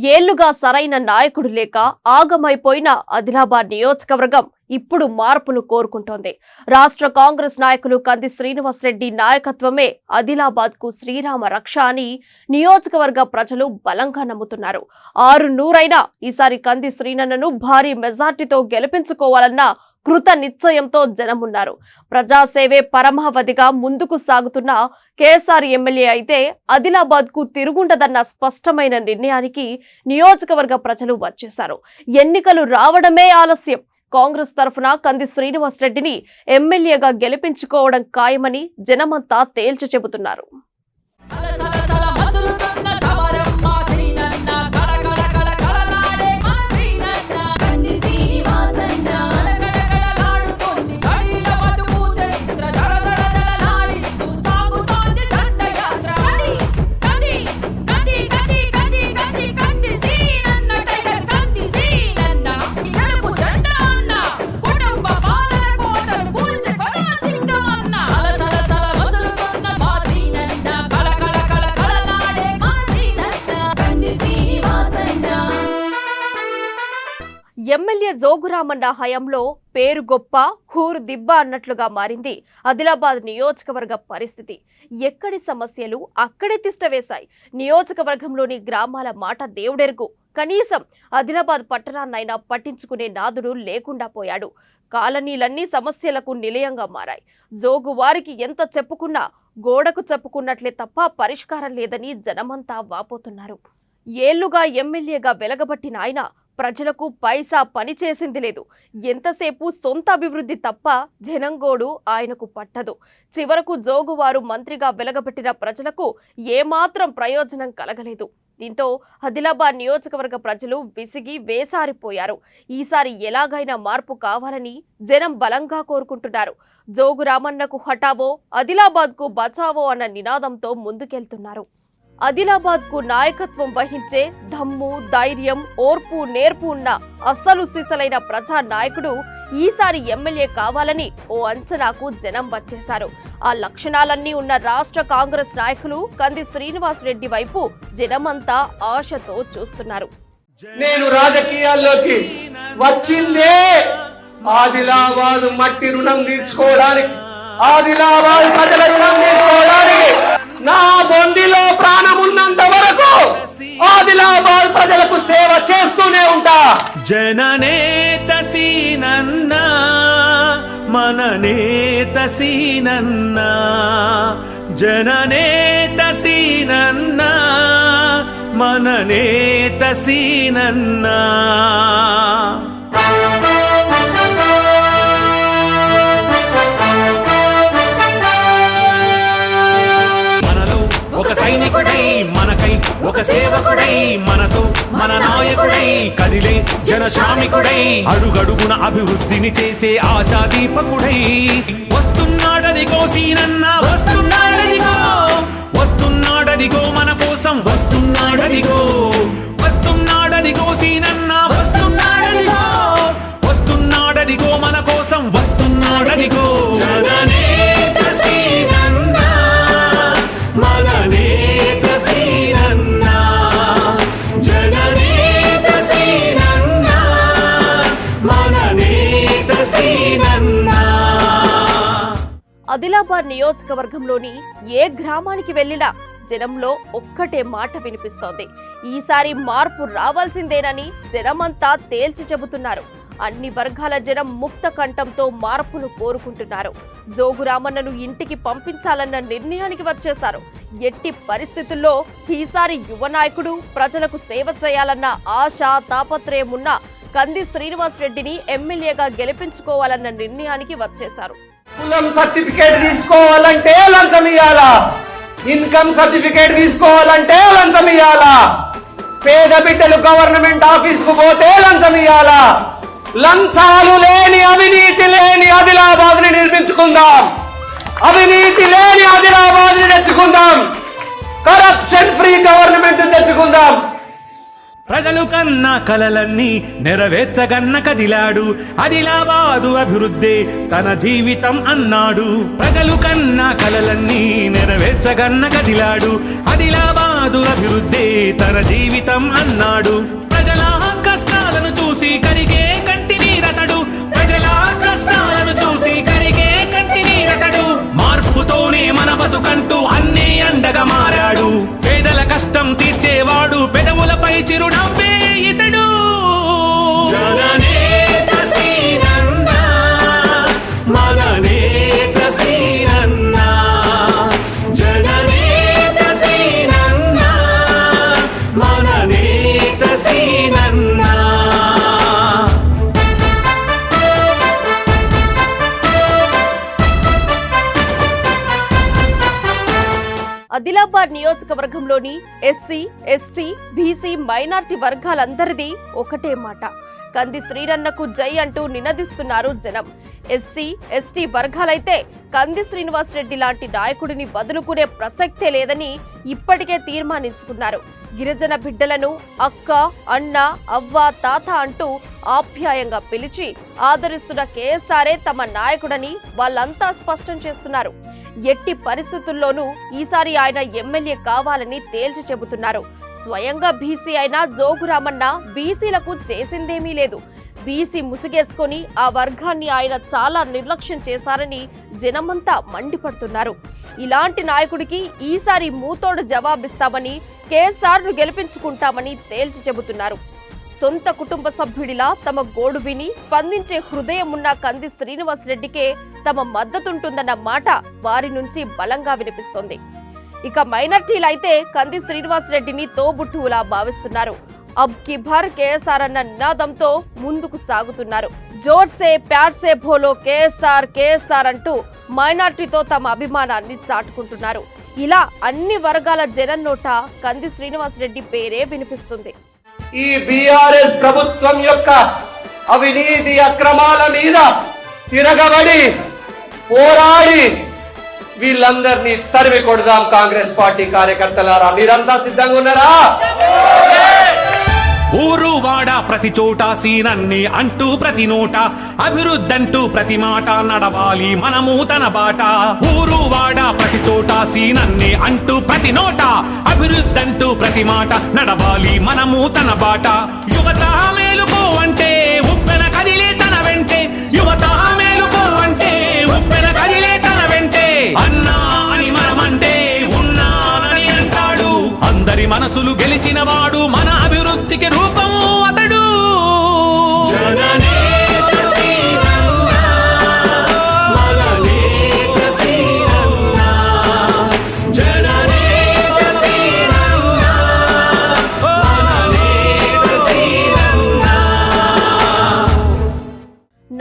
ఏళ్లుగా సరైన నాయకుడు లేక ఆగమైపోయిన ఆదిలాబాద్ నియోజకవర్గం ఇప్పుడు మార్పును కోరుకుంటోంది. రాష్ట్ర కాంగ్రెస్ నాయకులు కంది శ్రీనివాసరెడ్డి నాయకత్వమే ఆదిలాబాద్ కు శ్రీరామ రక్ష అని నియోజకవర్గ ప్రజలు బలంగా నమ్ముతున్నారు. 600 ఈసారి కంది శ్రీనన్నను భారీ మెజార్టీతో గెలిపించుకోవాలన్న కృత నిశ్చయంతో జనమున్నారు. ప్రజాసేవే పరమావధిగా ముందుకు సాగుతున్న కేఎస్ఆర్ ఎమ్మెల్యే అయితే ఆదిలాబాద్ కు తిరుగుండదన్న స్పష్టమైన నిర్ణయానికి నియోజకవర్గ ప్రజలు వచ్చేశారు. ఎన్నికలు రావడమే ఆలస్యం. కాంగ్రెస్ తరఫున కంది శ్రీనివాసరెడ్డిని ఎమ్మెల్యేగా గెలిపించుకోవడం ఖాయమని జనమంతా తేల్చి చెబుతున్నారు. ఎమ్మెల్యే జోగురామన్న హయాంలో పేరు గొప్ప ఊరు దిబ్బ అన్నట్లుగా మారింది ఆదిలాబాద్ నియోజకవర్గ పరిస్థితి. ఎక్కడి సమస్యలు అక్కడే తిష్టవేశాయి. నియోజకవర్గంలోని గ్రామాల మాట దేవుడెరుగు. కనీసం ఆదిలాబాద్ పట్టణాన్నైనా పట్టించుకునే నాదుడు లేకుండా పోయాడు. కాలనీలన్నీ సమస్యలకు నిలయంగా మారాయి. జోగు వారికి ఎంత చెప్పుకున్నా గోడకు చెప్పుకున్నట్లే తప్ప పరిష్కారం లేదని జనమంతా వాపోతున్నారు. ఏళ్లుగా ఎమ్మెల్యేగా వెలగబట్టిన ఆయన ప్రజలకు పైసా పని చేసింది లేదు. ఎంతసేపు సొంత అభివృద్ధి తప్ప జనంగోడు ఆయనకు పట్టదు. చివరకు జోగువారు మంత్రిగా వెలగబెట్టిన ప్రజలకు ఏమాత్రం ప్రయోజనం కలగలేదు. దీంతో ఆదిలాబాద్ నియోజకవర్గ ప్రజలు విసిగి వేసారిపోయారు. ఈసారి ఎలాగైనా మార్పు కావాలని జనం బలంగా కోరుకుంటున్నారు. జోగురామన్నకు హఠావో ఆదిలాబాద్ కు బచావో అన్న నినాదంతో ముందుకెళ్తున్నారు. ఆదిలాబాద్ కు నాయకత్వం వహించే దమ్ము, ధైర్యం, ఓర్పు, నేర్పు ఉన్న అస్సలు సిసలైన ప్రజా నాయకుడు ఈసారి ఎమ్మెల్యే కావాలని ఓ అంచనాకు జనం వచ్చేశారు. ఆ లక్షణాలన్నీ ఉన్న రాష్ట్ర కాంగ్రెస్ నాయకులు కంది శ్రీనివాసరెడ్డి వైపు జనమంతా ఆశతో చూస్తున్నారు. నేను రాజకీయాల్లోకి వచ్చిందే ఆదిలాబాద్ మట్టి రుణం తీర్చుకోవడానికి, ఆదిలాబాద్ ప్రజల రుణం తీర్చుకోవడానికి. నా బొందిలో ప్రాణం ఉన్నంత వరకు ఆదిలాబాద్ ప్రజలకు సేవ చేస్తూనే ఉంటా. జననేత సీనన్న మననేత సీనన్న, జననేత సీనన్న మననేత సీనన్న. ఒక సైనికుడై మనకై, ఒక సేవకుడై మనతో, మన నాయకుడై కదిలే జనశ్రామికుడై, అడుగడుగున అభివృద్ధిని చేసే ఆశాదీపకుడై వస్తున్నాడదిగో సీనన్న, వస్తున్నాడదిగో, వస్తున్నాడదిగో మన కోసం, వస్తున్నాడదిగో, వస్తున్నాడదిగో సీనన్న, వస్తున్నాడదిగో, వస్తున్నాడదిగో మన కోసం, వస్తున్నాడదిగో. జననేత సీనన్న మననేత సీనన్న, జననేత సీనన్న మననేత సీనన్న. ఆదిలాబాద్ నియోజకవర్గంలోని ఏ గ్రామానికి వెళ్లినా జనంలో ఒక్కటే మాట వినిపిస్తోంది. ఈసారి మార్పు రావాల్సిందేనని జనమంతా తేల్చి చెబుతున్నారు. అన్ని వర్గాల జనం ముక్త కంఠంతో మార్పును కోరుకుంటున్నారు. జోగురామన్నను ఇంటికి పంపించాలన్న నిర్ణయానికి వచ్చేశారు. ఎట్టి పరిస్థితుల్లో ఈసారి యువ నాయకుడు ప్రజలకు సేవ చేయాలన్న ఆశ, తాపత్రయం ఉన్న కంది శ్రీనివాసరెడ్డిని ఎమ్మెల్యేగా గెలిపించుకోవాలన్న నిర్ణయానికి వచ్చేశారు. కులం సర్టిఫికేట్ తీసుకోవాలంటే లంచం ఇయ్యాలా, ఇన్కమ్ సర్టిఫికేట్ తీసుకోవాలంటే లంచం ఇయ్యాలా, పేద బిడ్డలు గవర్నమెంట్ ఆఫీస్ కు పోతే లంచం ఇయ్యాలా. లంచాలు లేని, అవినీతి లేని ఆదిలాబాద్ ని నిర్మించుకుందాం. అవినీతి లేని ఆదిలాబాద్ ని తెచ్చుకుందాం. కరప్షన్ ఫ్రీ గవర్నమెంట్ తెచ్చుకుందాం. ప్రజలు కన్నా కలలన్నీ నెరవేర్చగన్న కదిలాడు ఆదిలాబాదు అభివృద్ధి తన జీవితం అన్నాడు. ప్రజలు కన్నా కలలన్నీ నెరవేర్చగన్న కదిలాడు ఆదిలాబాదు అభివృద్ధి తన జీవితం అన్నాడు. ప్రజల కష్టాలను చూసి కరిగే కంటి నీరతడు, ప్రజల కష్టాలను చూసి కరిగే కంటి నీరతడు. మార్పుతోనే మన బతుకంటూ అన్నీ అండగా మారాడు. పేదల కష్టం తీర్చేవాడు, పెదవులపై చిరునవ్వే ఇతడు. జననేత సీనన్న, మన నేత సీనన్న. జననేత సీనన్న, మన నేత సీనన్న. ఆదిలాబాద్ నియోజకవర్గంలోని ఎస్సీ, ఎస్టీ, బీసీ, మైనార్టీ వర్గాలందరిది ఒకటే మాట. కంది శ్రీరన్నకు జై అంటూ నినదిస్తున్నారు జనం. ఎస్సీ, ఎస్టీ వర్గాలైతే కంది శ్రీనివాస్ రెడ్డి లాంటి నాయకుడిని వదులుకునే ప్రసక్తే లేదని ఇప్పటికే తీర్మానించుకున్నారు. గిరిజన బిడ్డలను అక్క, అన్న, అవ్వ, తాత అంటూ ఆప్యాయంగా పిలిచి ఆదరిస్తున్న కేఎస్ఆరే తమ నాయకుడని వాళ్ళంతా స్పష్టం చేస్తున్నారు. ఎట్టి పరిస్థితుల్లోనూ ఈసారి ఆయన ఎమ్మెల్యే కావాలని తేల్చి చెబుతున్నారు. స్వయంగా బీసీ అయిన జోగురామన్న బీసీలకు చేసిందేమీ లేదు. బీసీ ముసుగేసుకొని ఆ వర్గాన్ని ఆయన చాలా నిర్లక్ష్యం చేశారని జనమంతా మండిపడుతున్నారు. ఇలాంటి నాయకుడికి ఈసారి మూతోడు జవాబిస్తామని, కేఎస్ఆర్ను గెలిపించుకుంటామని తేల్చి చెబుతున్నారు. సొంత కుటుంబ సభ్యుడిలా తమ గోడు విని స్పందించే హృదయం ఉన్న కంది శ్రీనివాస్ రెడ్డికే తమ మద్దతుంటుందన్న మాట వారి నుంచి బలంగా వినిపిస్తోంది. ఇక మైనార్టీలైతే కంది శ్రీనివాస్ రెడ్డిని తోబుట్టువులా భావిస్తున్నారు. అబ్ కి భర్ కేఎస్ఆర్ అన్న నినాదంతో ముందుకు సాగుతున్నారు. జోర్సే ప్యార్సే భోలో కేఎస్ఆర్ కేఎస్ఆర్ అంటూ మైనార్టీతో తమ అభిమానాన్ని చాటుకుంటున్నారు. ఇలా అన్ని వర్గాల జనం నోట కంది శ్రీనివాస్ రెడ్డి పేరే వినిపిస్తుంది. ఈ బీఆర్ఎస్ ప్రభుత్వం యొక్క అవినీతి అక్రమాల మీద తిరగబడి పోరాడి వీళ్ళందరినీ తరిమి కొడదాం. కాంగ్రెస్ పార్టీ కార్యకర్తలారా, మీరంతా సిద్ధంగా ఉన్నారా? ఊరు వాడ ప్రతి చోట సీనన్ని అంటూ ప్రతి నోట అభివృద్ధంటూ ప్రతి మాట నడవాలి మనము తన బాట. ఊరు వాడ ప్రతి చోట సీనన్ని అంటూ ప్రతి నోట అభివృద్ధంటూ ప్రతి మాట నడవాలి మనము తన బాట. యువత మేలుకో అంటే ఉప్పెన కదిలే తన వెంటే, యువత మేలుకో అంటే ఉప్పెన కదిలే తన వెంటే. అన్నా అని మనమంటే ఉన్నానని అంటాడు. అందరి మనసులు గెలిచిన వాడు, మన అభివృద్ధికి రూపము అతడు. జననేత సీనన్న, మన నేత సీనన్న. జననేత సీనన్న, మన నేత సీనన్న.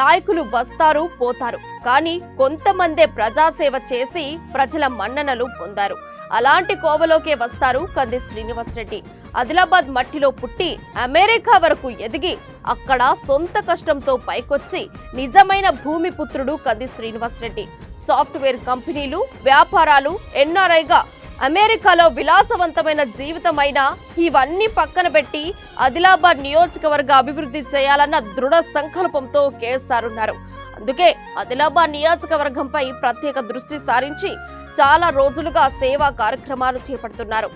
నాయకులు వస్తారు పోతారు, కానీ కొంతమందే ప్రజాసేవ చేసి ప్రజల మన్ననలు పొందారు. అలాంటి కోవలోకే వస్తారు కంది శ్రీనివాస్ రెడ్డి. ఆదిలాబాద్ మట్టిలో పుట్టి అమెరికా వరకు ఎదిగి అక్కడ సొంత కష్టంతో పైకొచ్చి నిజమైన భూమిపుత్రుడు కంది శ్రీనివాస్ రెడ్డి. సాఫ్ట్వేర్ కంపెనీలు, వ్యాపారాలు, ఎన్ఆర్ఐగా అమెరికాలో విలాసవంతమైన జీవితమైన ఇవన్నీ పక్కన పెట్టి ఆదిలాబాద్ నియోజకవర్గ అభివృద్ధి చేయాలన్న దృఢ సంకల్పంతో కేఎస్ఆర్ ఉన్నారు. అందుకే ఆదిలాబాద్ నియోజకవర్గంపై ప్రత్యేక దృష్టి సారించి చాలా రోజులుగా సేవా కార్యక్రమాలు చేపడుతున్నారు.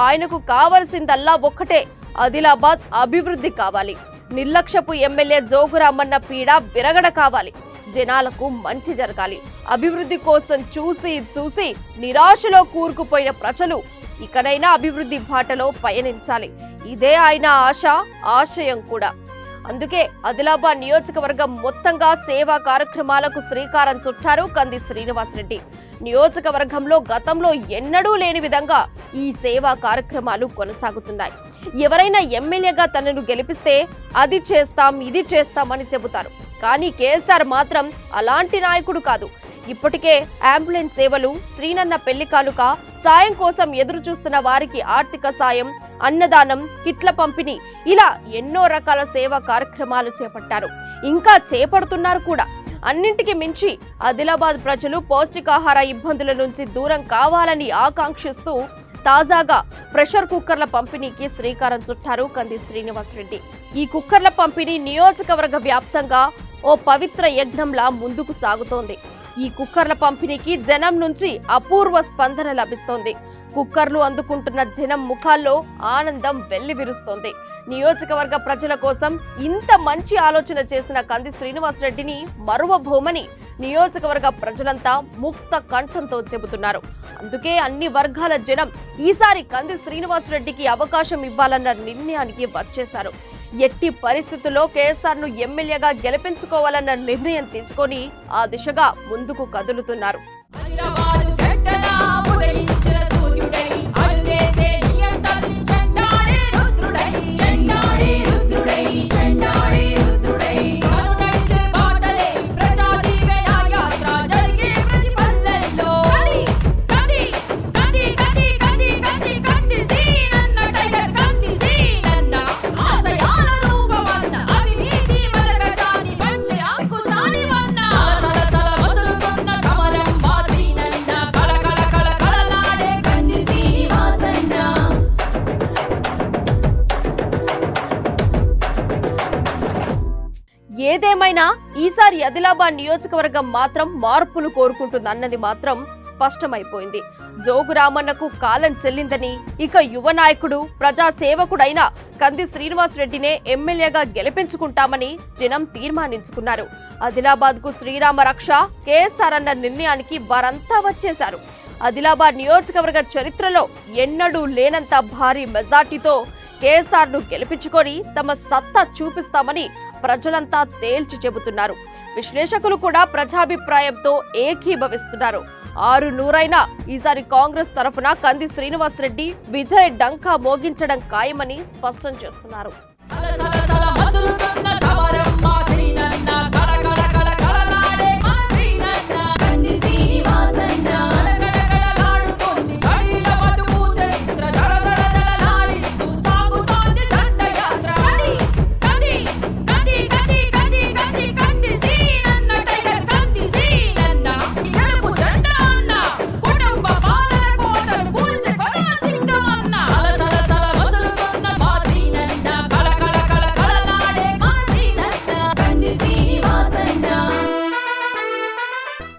ఆయనకు కావలసిందల్లా ఒక్కటే, ఆదిలాబాద్ అభివృద్ధి కావాలి. నిర్లక్ష్యపు ఎమ్మెల్యే జోగురామన్న పీడ విరగడ కావాలి. జనాలకు మంచి జరగాలి. అభివృద్ధి కోసం చూసి చూసి నిరాశలో కూరుకుపోయిన ప్రజలు ఇకనైనా అభివృద్ధి బాటలో పయనించాలి. ఇదే ఆయన ఆశ, ఆశయం కూడా. అందుకే ఆదిలాబాద్ నియోజకవర్గం మొత్తంగా సేవా కార్యక్రమాలకు శ్రీకారం చుట్టారు కంది శ్రీనివాస్ రెడ్డి. నియోజకవర్గంలో గతంలో ఎన్నడూ లేని విధంగా ఈ సేవా కార్యక్రమాలు కొనసాగుతున్నాయి. ఎవరైనా ఎమ్మెల్యేగా తనను గెలిపిస్తే అది చేస్తాం, ఇది చేస్తామని చెబుతారు. కానీ కేఎస్ఆర్ మాత్రం అలాంటి నాయకుడు కాదు. ఇప్పటికే అంబులెన్స్ సేవలు, శ్రీనన్న పెళ్లి కానుక, సాయం కోసం ఎదురు చూస్తున్న వారికి ఆర్థిక సాయం, అన్నదానం, కిట్ల పంపిణీ, ఇలా ఎన్నో రకాల సేవా కార్యక్రమాలు చేపట్టారు. ఇంకా చేపడుతున్నారు కూడా. అన్నింటికి మించి ఆదిలాబాద్ ప్రజలు పౌష్టికాహార ఇబ్బందుల నుంచి దూరం కావాలని ఆకాంక్షిస్తూ తాజాగా ప్రెషర్ కుక్కర్ల పంపిణీకి శ్రీకారం చుట్టారు కంది శ్రీనివాసరెడ్డి. ఈ కుక్కర్ల పంపిణీ నియోజకవర్గ వ్యాప్తంగా ఓ పవిత్ర యజ్ఞంలా ముందుకు సాగుతోంది. ఈ కుక్కర్ల పంపిణీకి జనం నుంచి అపూర్వ స్పందన లభిస్తోంది. కుక్కర్లు అందుకుంటున్న జనం ముఖాల్లో ఆనందం వెల్లివిరుస్తోంది. నియోజకవర్గ ప్రజల కోసం ఇంత మంచి ఆలోచన చేసిన కంది శ్రీనివాసరెడ్డిని మరువబోమని నియోజకవర్గ ప్రజలంతా ముక్త కంఠంతో చెబుతున్నారు. అందుకే అన్ని వర్గాల జనం ఈసారి కంది శ్రీనివాసరెడ్డికి అవకాశం ఇవ్వాలన్న నిర్ణయానికి వచ్చేశారు. ఎట్టి పరిస్థితుల్లో కేఎస్ఆర్ ను ఎమ్మెల్యేగా గెలిపించుకోవాలన్న నిర్ణయం తీసుకొని ఆ దిశగా ముందుకు కదులుతున్నారు. ఏదేమైనా ఈసారి ఆదిలాబాద్ నియోజకవర్గం మాత్రం మార్పులు కోరుకుంటుందన్నది మాత్రం స్పష్టమైపోయింది. జోగు రామన్నకు కాలం చెల్లిందని, ఇక యువ నాయకుడు ప్రజాసేవకుడైన కంది శ్రీనివాసరెడ్డినే ఎమ్మెల్యేగా గెలిపించుకుంటామని జనం తీర్మానించుకున్నారు. ఆదిలాబాద్ కు శ్రీరామ రక్ష కేఎస్ఆర్ అన్న నిర్ణయానికి వారంతా వచ్చేశారు. ఆదిలాబాద్ నియోజకవర్గ చరిత్రలో ఎన్నడూ లేనంత భారీ మెజార్టీతో కేఎస్ఆర్ ను గెలిపించుకొని తమ సత్తా చూపిస్తామని ప్రజలంతా తేల్చి చెబుతున్నారు. విశ్లేషకులు కూడా ప్రజాభిప్రాయంతో ఏకీభవిస్తున్నారు. 600 ఈసారి కాంగ్రెస్ తరఫున కంది శ్రీనివాసరెడ్డి విజయ డంకా మోగించడం ఖాయమని స్పష్టం చేస్తున్నారు.